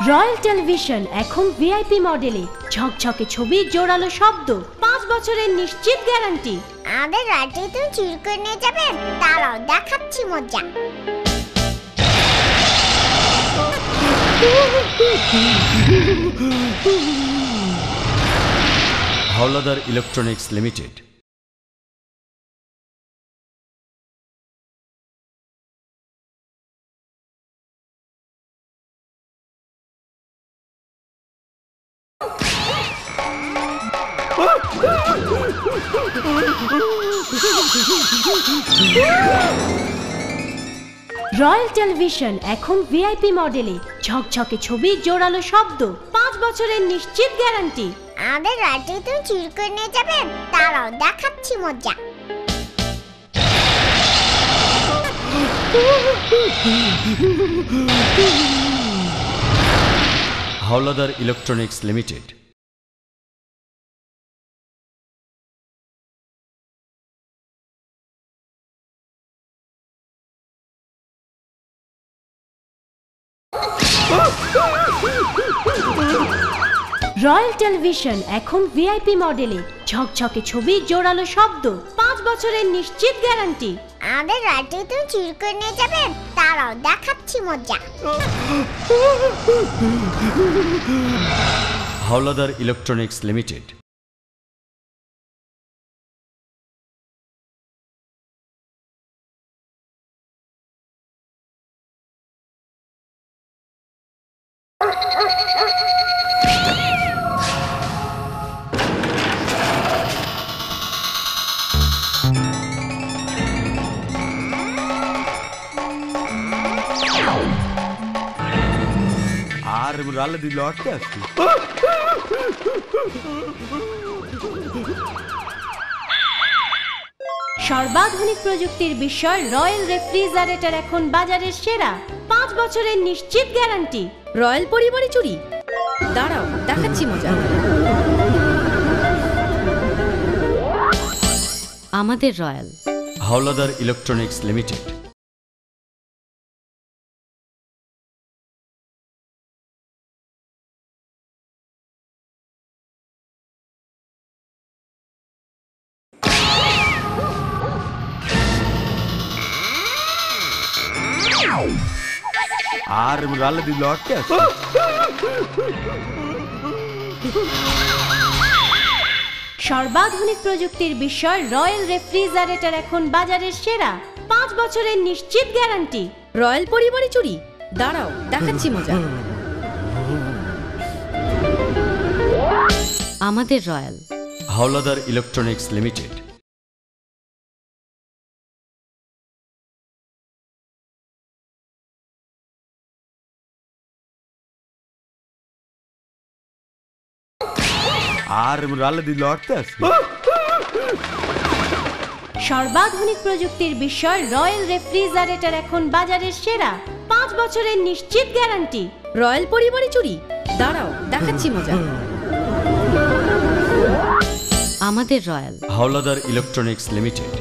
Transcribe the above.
Royal television এখন VIP মডেলে, ঝকঝকে ছবি, জোরালো শব্দ, 5 বছরের নিশ্চিত গ্যারান্টি। আমাদের রাতে তুমি চুরি করে নিয়ে যাবেন? দাঁড়াও, দেখাচ্ছি মজা। Howlader electronics limited. Royal television এখন ভিআইপি মডেলে, ঝকঝকে ছবি, জোরালো শব্দ, 5 বছরের নিশ্চিত গ্যারান্টি। আমাদের রাতে তুমি চুরি করে নিয়ে যাবেন? দাঁড়াও, দেখাচ্ছি মজা। Howlader electronics limited. Royal television এখন ভিআইপি মডেলে, ঝকঝকে ছবি, জোরালো শব্দ, 5 বছরের নিশ্চিত গ্যারান্টি। আমাদের রাতে তুমি চুরি করে নিয়ে যাবেন? দাঁড়াও, দেখাচ্ছি মজা। Howlader electronics limited. আর রালে দিল আটকে আসছি। সর্বাধুনিক প্রযুক্তির বিষয় রয়্যাল রেফ্রিজারেটর এখন বাজারের সেরা, 5 বছরের নিশ্চিত গ্যারান্টি। রয়্যাল পরিবারে চুরি? দাঁড়াও, দেখাচ্ছি মজা। আমাদের রয়্যাল। Howlader electronics limited. আর রালে দিল আটকে আসছি। সর্বাধুনিক প্রযুক্তির বিষয় রয়্যাল রেফ্রিজারেটর এখন বাজারের সেরা, 5 বছরের নিশ্চিত গ্যারান্টি। রয়্যাল পরিবারে চুরি? দাঁড়াও, দেখাচ্ছি মজা। আমাদের রয়্যাল। Howlader electronics limited. আর রালে দিল আটকে আসছি। সর্বাধুনিক প্রযুক্তির বিষয় রয়্যাল রেফ্রিজারেটর এখন বাজারের সেরা, 5 বছরের নিশ্চিত গ্যারান্টি। রয়্যাল পরিবারে চুরি? দাঁড়াও, দেখাচ্ছি মজা। আমাদের রয়্যাল। Howlader electronics limited.